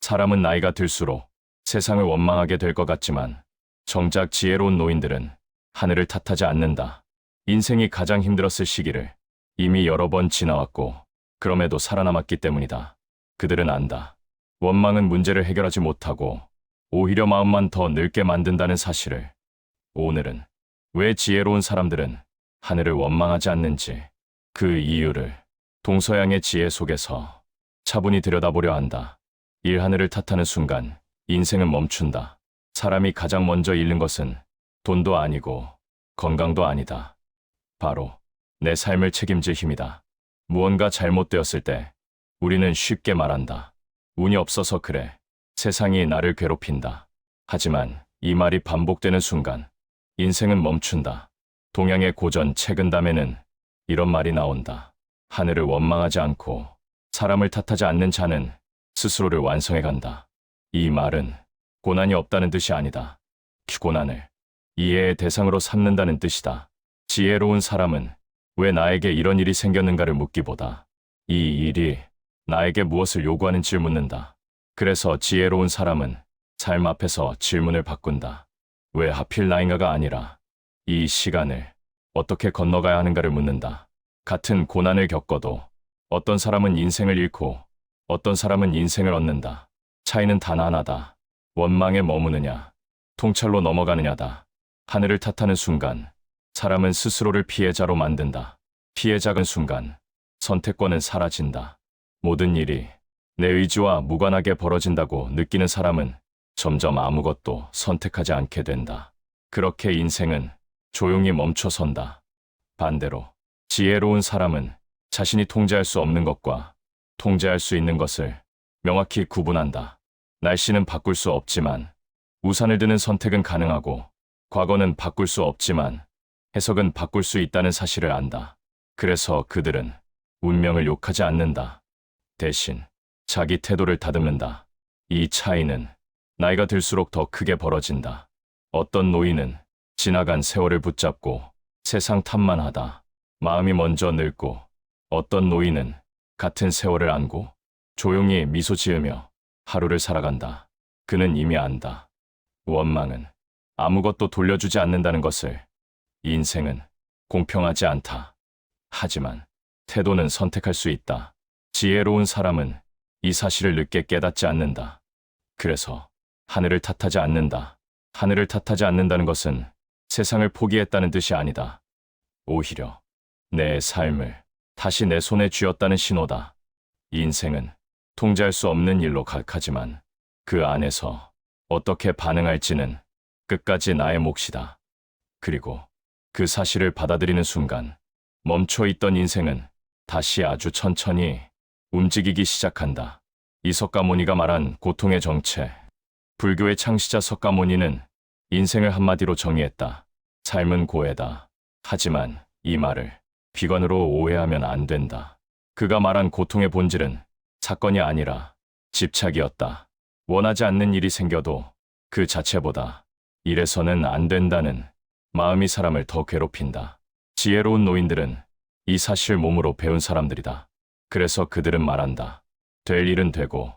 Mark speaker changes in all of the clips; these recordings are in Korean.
Speaker 1: 사람은 나이가 들수록 세상을 원망하게 될 것 같지만 정작 지혜로운 노인들은 하늘을 탓하지 않는다. 인생이 가장 힘들었을 시기를 이미 여러 번 지나왔고 그럼에도 살아남았기 때문이다. 그들은 안다. 원망은 문제를 해결하지 못하고 오히려 마음만 더 늙게 만든다는 사실을. 오늘은 왜 지혜로운 사람들은 하늘을 원망하지 않는지, 그 이유를 동서양의 지혜 속에서 차분히 들여다보려 한다. 하늘을 탓하는 순간 인생은 멈춘다. 사람이 가장 먼저 잃는 것은 돈도 아니고 건강도 아니다. 바로 내 삶을 책임질 힘이다. 무언가 잘못되었을 때 우리는 쉽게 말한다. 운이 없어서 그래. 세상이 나를 괴롭힌다. 하지만 이 말이 반복되는 순간 인생은 멈춘다. 동양의 고전 책은담에는 이런 말이 나온다. 하늘을 원망하지 않고 사람을 탓하지 않는 자는 스스로를 완성해 간다. 이 말은 고난이 없다는 뜻이 아니다. 고난을 이해의 대상으로 삼는다는 뜻이다. 지혜로운 사람은 왜 나에게 이런 일이 생겼는가를 묻기보다 이 일이 나에게 무엇을 요구하는지를 묻는다. 그래서 지혜로운 사람은 삶 앞에서 질문을 바꾼다. 왜 하필 나인가가 아니라 이 시간을 어떻게 건너가야 하는가를 묻는다. 같은 고난을 겪어도 어떤 사람은 인생을 잃고 어떤 사람은 인생을 얻는다. 차이는 단 하나다. 원망에 머무느냐, 통찰로 넘어가느냐다. 하늘을 탓하는 순간 사람은 스스로를 피해자로 만든다. 피해자인 순간 선택권은 사라진다. 모든 일이 내 의지와 무관하게 벌어진다고 느끼는 사람은 점점 아무것도 선택하지 않게 된다. 그렇게 인생은 조용히 멈춰선다. 반대로 지혜로운 사람은 자신이 통제할 수 없는 것과 통제할 수 있는 것을 명확히 구분한다. 날씨는 바꿀 수 없지만 우산을 드는 선택은 가능하고 과거는 바꿀 수 없지만 해석은 바꿀 수 있다는 사실을 안다. 그래서 그들은 운명을 욕하지 않는다. 대신 자기 태도를 다듬는다. 이 차이는 나이가 들수록 더 크게 벌어진다. 어떤 노인은 지나간 세월을 붙잡고 세상 탓만 하다 마음이 먼저 늙고, 어떤 노인은 같은 세월을 안고 조용히 미소 지으며 하루를 살아간다. 그는 이미 안다. 원망은 아무것도 돌려주지 않는다는 것을. 인생은 공평하지 않다. 하지만 태도는 선택할 수 있다. 지혜로운 사람은 이 사실을 늦게 깨닫지 않는다. 그래서 하늘을 탓하지 않는다. 하늘을 탓하지 않는다는 것은 세상을 포기했다는 뜻이 아니다. 오히려 내 삶을 다시 내 손에 쥐었다는 신호다. 인생은 통제할 수 없는 일로 가득하지만 그 안에서 어떻게 반응할지는 끝까지 나의 몫이다. 그리고 그 사실을 받아들이는 순간 멈춰있던 인생은 다시 아주 천천히 움직이기 시작한다. 이 석가모니가 말한 고통의 정체. 불교의 창시자 석가모니는 인생을 한마디로 정의했다. 삶은 고해다. 하지만 이 말을 비관으로 오해하면 안 된다. 그가 말한 고통의 본질은 사건이 아니라 집착이었다. 원하지 않는 일이 생겨도 그 자체보다 이래서는 안 된다는 마음이 사람을 더 괴롭힌다. 지혜로운 노인들은 이 사실을 몸으로 배운 사람들이다. 그래서 그들은 말한다. 될 일은 되고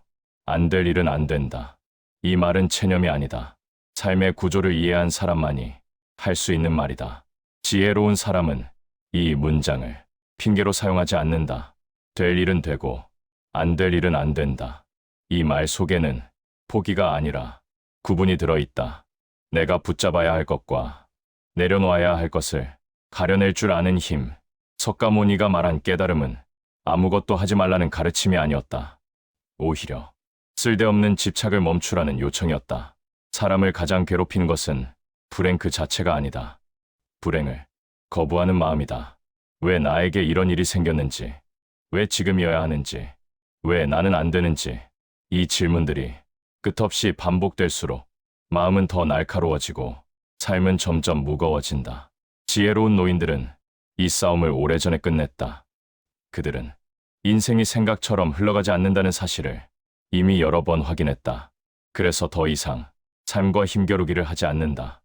Speaker 1: 안 될 일은 안 된다. 이 말은 체념이 아니다. 삶의 구조를 이해한 사람만이 할 수 있는 말이다. 지혜로운 사람은 이 문장을 핑계로 사용하지 않는다. 될 일은 되고 안 될 일은 안 된다. 이 말 속에는 포기가 아니라 구분이 들어있다. 내가 붙잡아야 할 것과 내려놓아야 할 것을 가려낼 줄 아는 힘. 석가모니가 말한 깨달음은 아무것도 하지 말라는 가르침이 아니었다. 오히려 쓸데없는 집착을 멈추라는 요청이었다. 사람을 가장 괴롭히는 것은 불행 그 자체가 아니다. 불행을 거부하는 마음이다. 왜 나에게 이런 일이 생겼는지, 왜 지금이어야 하는지, 왜 나는 안 되는지, 이 질문들이 끝없이 반복될수록 마음은 더 날카로워지고 삶은 점점 무거워진다. 지혜로운 노인들은 이 싸움을 오래전에 끝냈다. 그들은 인생이 생각처럼 흘러가지 않는다는 사실을 이미 여러 번 확인했다. 그래서 더 이상 삶과 힘겨루기를 하지 않는다.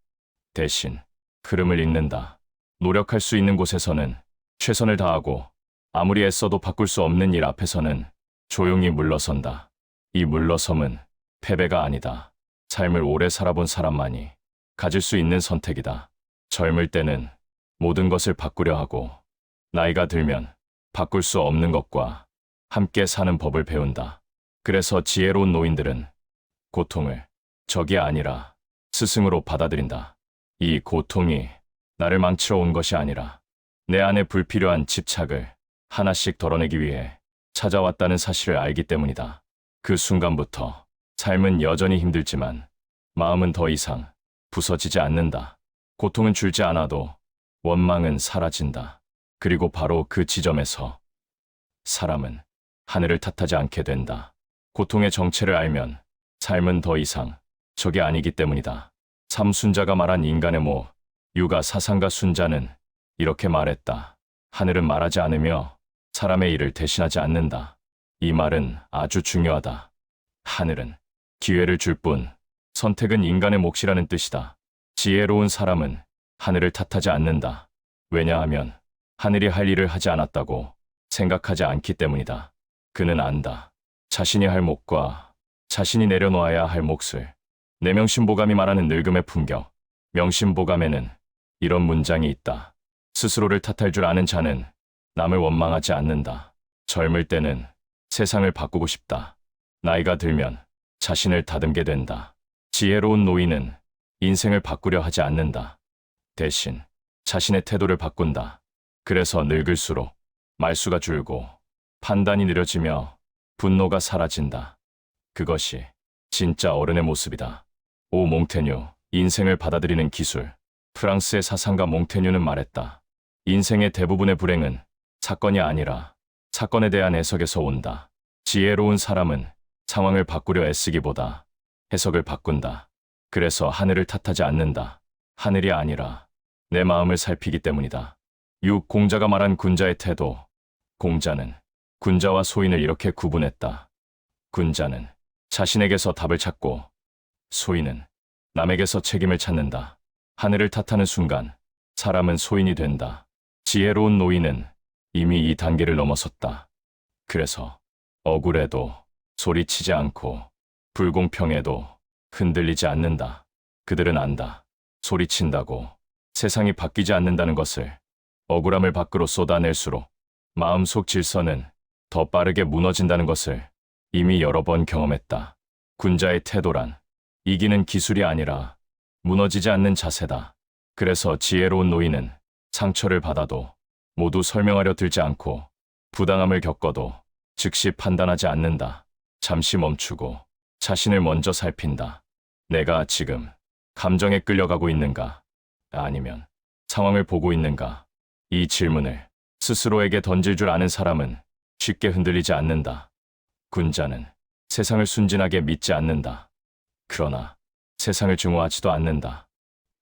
Speaker 1: 대신 흐름을 읽는다. 노력할 수 있는 곳에서는 최선을 다하고 아무리 애써도 바꿀 수 없는 일 앞에서는 조용히 물러선다. 이 물러섬은 패배가 아니다. 삶을 오래 살아본 사람만이 가질 수 있는 선택이다. 젊을 때는 모든 것을 바꾸려 하고 나이가 들면 바꿀 수 없는 것과 함께 사는 법을 배운다. 그래서 지혜로운 노인들은 고통을 적이 아니라 스승으로 받아들인다. 이 고통이 나를 망치러 온 것이 아니라 내 안에 불필요한 집착을 하나씩 덜어내기 위해 찾아왔다는 사실을 알기 때문이다. 그 순간부터 삶은 여전히 힘들지만 마음은 더 이상 부서지지 않는다. 고통은 줄지 않아도 원망은 사라진다. 그리고 바로 그 지점에서 사람은 하늘을 탓하지 않게 된다. 고통의 정체를 알면 삶은 더 이상 적이 아니기 때문이다. 삼순자가 말한 인간의 모, 유가 사상가 순자는 이렇게 말했다. 하늘은 말하지 않으며 사람의 일을 대신하지 않는다. 이 말은 아주 중요하다. 하늘은 기회를 줄 뿐 선택은 인간의 몫이라는 뜻이다. 지혜로운 사람은 하늘을 탓하지 않는다. 왜냐하면 하늘이 할 일을 하지 않았다고 생각하지 않기 때문이다. 그는 안다. 자신이 할 몫과 자신이 내려놓아야 할 몫을. 내 명심보감이 말하는 늙음의 품격. 명심보감에는 이런 문장이 있다. 스스로를 탓할 줄 아는 자는 남을 원망하지 않는다. 젊을 때는 세상을 바꾸고 싶다. 나이가 들면 자신을 다듬게 된다. 지혜로운 노인은 인생을 바꾸려 하지 않는다. 대신 자신의 태도를 바꾼다. 그래서 늙을수록 말수가 줄고 판단이 느려지며 분노가 사라진다. 그것이 진짜 어른의 모습이다. 오 몽테뉴, 인생을 받아들이는 기술. 프랑스의 사상가 몽테뉴는 말했다. 인생의 대부분의 불행은 사건이 아니라 사건에 대한 해석에서 온다. 지혜로운 사람은 상황을 바꾸려 애쓰기보다 해석을 바꾼다. 그래서 하늘을 탓하지 않는다. 하늘이 아니라 내 마음을 살피기 때문이다. 공자가 말한 군자의 태도. 공자는 군자와 소인을 이렇게 구분했다. 군자는 자신에게서 답을 찾고 소인은 남에게서 책임을 찾는다. 하늘을 탓하는 순간 사람은 소인이 된다. 지혜로운 노인은 이미 이 단계를 넘어섰다. 그래서 억울해도 소리치지 않고 불공평해도 흔들리지 않는다. 그들은 안다. 소리친다고 세상이 바뀌지 않는다는 것을. 억울함을 밖으로 쏟아낼수록 마음속 질서는 더 빠르게 무너진다는 것을 이미 여러 번 경험했다. 군자의 태도란 이기는 기술이 아니라 무너지지 않는 자세다. 그래서 지혜로운 노인은 상처를 받아도 모두 설명하려 들지 않고 부당함을 겪어도 즉시 판단하지 않는다. 잠시 멈추고 자신을 먼저 살핀다. 내가 지금 감정에 끌려가고 있는가? 아니면 상황을 보고 있는가? 이 질문을 스스로에게 던질 줄 아는 사람은 쉽게 흔들리지 않는다. 군자는 세상을 순진하게 믿지 않는다. 그러나 세상을 증오하지도 않는다.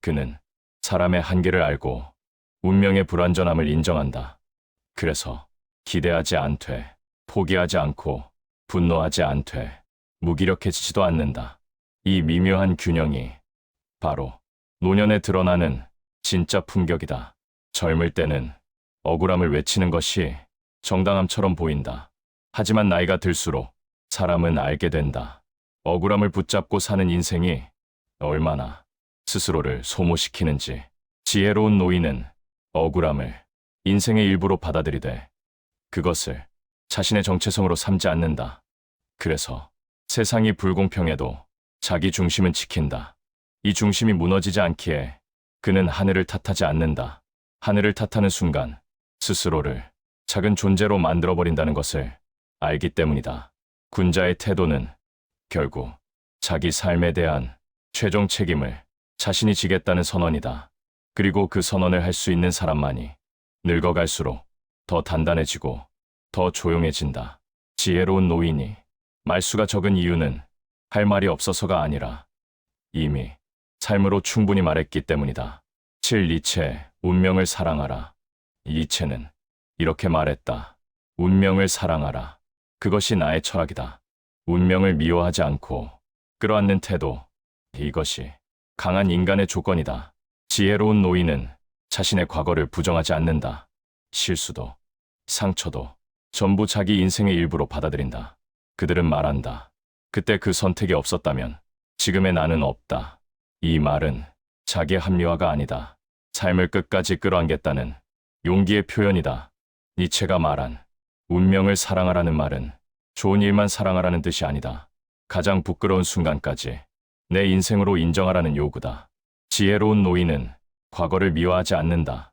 Speaker 1: 그는 사람의 한계를 알고 운명의 불완전함을 인정한다. 그래서 기대하지 않되, 포기하지 않고, 분노하지 않되, 무기력해지지도 않는다. 이 미묘한 균형이 바로 노년에 드러나는 진짜 품격이다. 젊을 때는 억울함을 외치는 것이 정당함처럼 보인다. 하지만 나이가 들수록 사람은 알게 된다. 억울함을 붙잡고 사는 인생이 얼마나 스스로를 소모시키는지. 지혜로운 노인은 억울함을 인생의 일부로 받아들이되 그것을 자신의 정체성으로 삼지 않는다. 그래서 세상이 불공평해도 자기 중심은 지킨다. 이 중심이 무너지지 않기에 그는 하늘을 탓하지 않는다. 하늘을 탓하는 순간 스스로를 작은 존재로 만들어버린다는 것을 알기 때문이다. 군자의 태도는 결국 자기 삶에 대한 최종 책임을 자신이 지겠다는 선언이다. 그리고 그 선언을 할 수 있는 사람만이 늙어갈수록 더 단단해지고 더 조용해진다. 지혜로운 노인이 말수가 적은 이유는 할 말이 없어서가 아니라 이미 삶으로 충분히 말했기 때문이다. 니체, 운명을 사랑하라. 니체는 이렇게 말했다. 운명을 사랑하라. 그것이 나의 철학이다. 운명을 미워하지 않고 끌어안는 태도. 이것이 강한 인간의 조건이다. 지혜로운 노인은 자신의 과거를 부정하지 않는다. 실수도, 상처도 전부 자기 인생의 일부로 받아들인다. 그들은 말한다. 그때 그 선택이 없었다면 지금의 나는 없다. 이 말은 자기 합리화가 아니다. 삶을 끝까지 끌어안겠다는 용기의 표현이다. 니체가 말한 운명을 사랑하라는 말은 좋은 일만 사랑하라는 뜻이 아니다. 가장 부끄러운 순간까지 내 인생으로 인정하라는 요구다. 지혜로운 노인은 과거를 미워하지 않는다.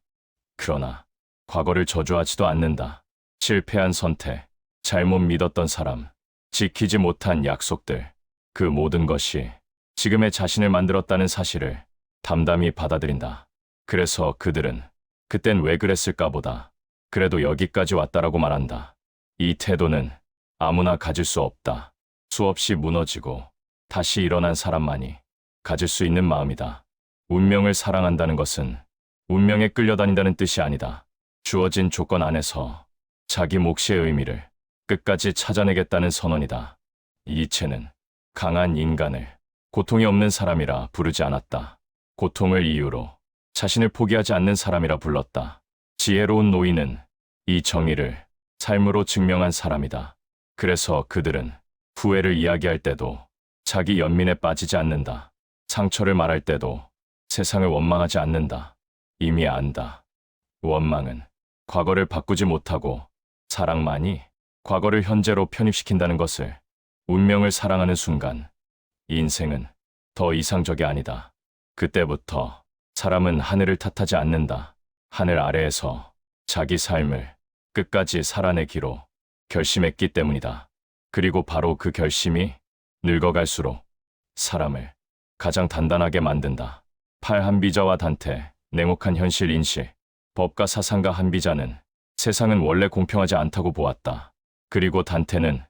Speaker 1: 그러나 과거를 저주하지도 않는다. 실패한 선택, 잘못 믿었던 사람, 지키지 못한 약속들, 그 모든 것이 지금의 자신을 만들었다는 사실을 담담히 받아들인다. 그래서 그들은 그땐 왜 그랬을까 보다 그래도 여기까지 왔다라고 말한다. 이 태도는 아무나 가질 수 없다. 수없이 무너지고 다시 일어난 사람만이 가질 수 있는 마음이다. 운명을 사랑한다는 것은 운명에 끌려다닌다는 뜻이 아니다. 주어진 조건 안에서 자기 몫의 의미를 끝까지 찾아내겠다는 선언이다. 니체는 강한 인간을 고통이 없는 사람이라 부르지 않았다. 고통을 이유로 자신을 포기하지 않는 사람이라 불렀다. 지혜로운 노인은 이 정의를 삶으로 증명한 사람이다. 그래서 그들은 후회를 이야기할 때도 자기 연민에 빠지지 않는다. 상처를 말할 때도 세상을 원망하지 않는다. 이미 안다. 원망은 과거를 바꾸지 못하고 사랑만이 과거를 현재로 편입시킨다는 것을. 운명을 사랑하는 순간 인생은 더 이상적이 아니다. 그때부터 사람은 하늘을 탓하지 않는다. 하늘 아래에서 자기 삶을 끝까지 살아내기로 결심했기 때문이다. 그리고 바로 그 결심이 늙어갈수록 사람을 가장 단단하게 만든다. 팔 한비자와 단테, 냉혹한 현실 인식, 법과 사상가 한비자는 세상은 원래 공평하지 않다고 보았다. 그리고 단테는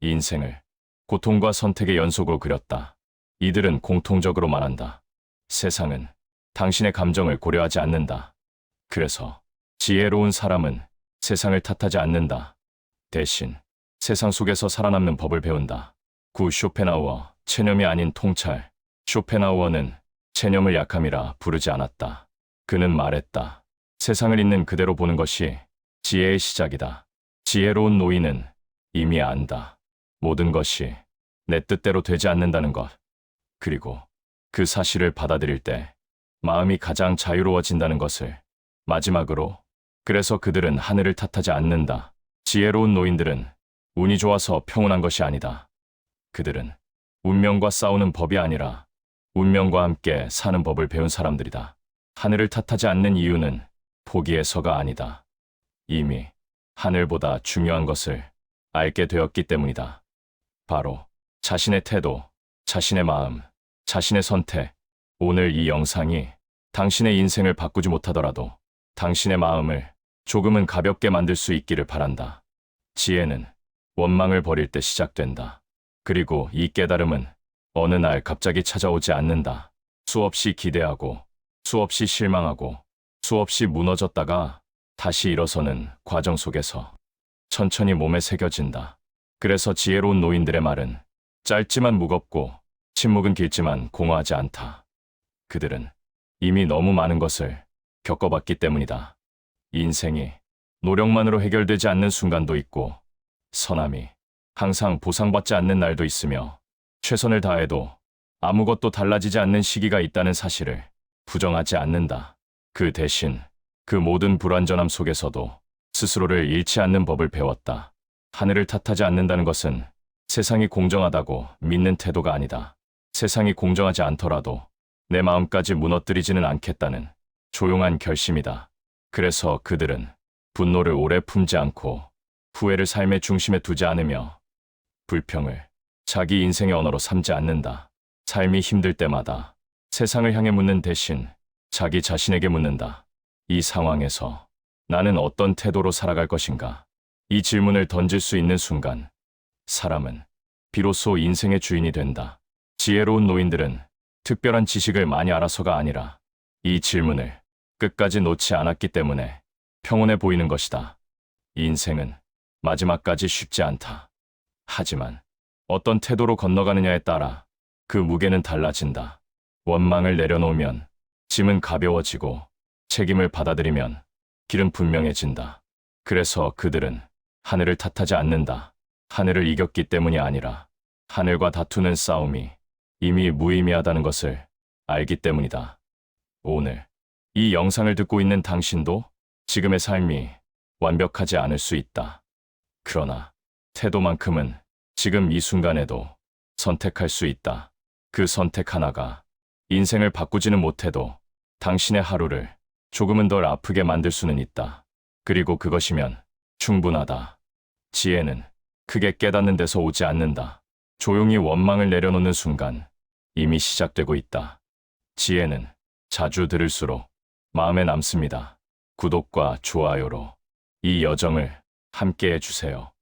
Speaker 1: 인생을 고통과 선택의 연속으로 그렸다. 이들은 공통적으로 말한다. 세상은 당신의 감정을 고려하지 않는다. 그래서 지혜로운 사람은 세상을 탓하지 않는다. 대신 세상 속에서 살아남는 법을 배운다. 구 쇼펜하우어, 체념이 아닌 통찰. 쇼펜하우어는 체념을 약함이라 부르지 않았다. 그는 말했다. 세상을 있는 그대로 보는 것이 지혜의 시작이다. 지혜로운 노인은 이미 안다. 모든 것이 내 뜻대로 되지 않는다는 것. 그리고 그 사실을 받아들일 때 마음이 가장 자유로워진다는 것을. 마지막으로, 그래서 그들은 하늘을 탓하지 않는다. 지혜로운 노인들은 운이 좋아서 평온한 것이 아니다. 그들은 운명과 싸우는 법이 아니라 운명과 함께 사는 법을 배운 사람들이다. 하늘을 탓하지 않는 이유는 포기해서가 아니다. 이미 하늘보다 중요한 것을 알게 되었기 때문이다. 바로 자신의 태도, 자신의 마음, 자신의 선택. 오늘 이 영상이 당신의 인생을 바꾸지 못하더라도 당신의 마음을 조금은 가볍게 만들 수 있기를 바란다. 지혜는 원망을 버릴 때 시작된다. 그리고 이 깨달음은 어느 날 갑자기 찾아오지 않는다. 수없이 기대하고, 수없이 실망하고, 수없이 무너졌다가 다시 일어서는 과정 속에서 천천히 몸에 새겨진다. 그래서 지혜로운 노인들의 말은 짧지만 무겁고 침묵은 길지만 공허하지 않다. 그들은 이미 너무 많은 것을 겪어봤기 때문이다. 인생이 노력만으로 해결되지 않는 순간도 있고 선함이 항상 보상받지 않는 날도 있으며 최선을 다해도 아무것도 달라지지 않는 시기가 있다는 사실을 부정하지 않는다. 그 대신 그 모든 불완전함 속에서도 스스로를 잃지 않는 법을 배웠다. 하늘을 탓하지 않는다는 것은 세상이 공정하다고 믿는 태도가 아니다. 세상이 공정하지 않더라도 내 마음까지 무너뜨리지는 않겠다는 조용한 결심이다. 그래서 그들은 분노를 오래 품지 않고 후회를 삶의 중심에 두지 않으며 불평을 자기 인생의 언어로 삼지 않는다. 삶이 힘들 때마다 세상을 향해 묻는 대신 자기 자신에게 묻는다. 이 상황에서 나는 어떤 태도로 살아갈 것인가? 이 질문을 던질 수 있는 순간 사람은 비로소 인생의 주인이 된다. 지혜로운 노인들은 특별한 지식을 많이 알아서가 아니라 이 질문을 끝까지 놓지 않았기 때문에 평온해 보이는 것이다. 인생은 마지막까지 쉽지 않다. 하지만 어떤 태도로 건너가느냐에 따라 그 무게는 달라진다. 원망을 내려놓으면 짐은 가벼워지고 책임을 받아들이면 길은 분명해진다. 그래서 그들은 하늘을 탓하지 않는다. 하늘을 이겼기 때문이 아니라 하늘과 다투는 싸움이 이미 무의미하다는 것을 알기 때문이다. 오늘 이 영상을 듣고 있는 당신도 지금의 삶이 완벽하지 않을 수 있다. 그러나 태도만큼은 지금 이 순간에도 선택할 수 있다. 그 선택 하나가 인생을 바꾸지는 못해도 당신의 하루를 조금은 덜 아프게 만들 수는 있다. 그리고 그것이면 충분하다. 지혜는 크게 깨닫는 데서 오지 않는다. 조용히 원망을 내려놓는 순간 이미 시작되고 있다. 지혜는 자주 들을수록 마음에 남습니다. 구독과 좋아요로 이 여정을 함께 해주세요.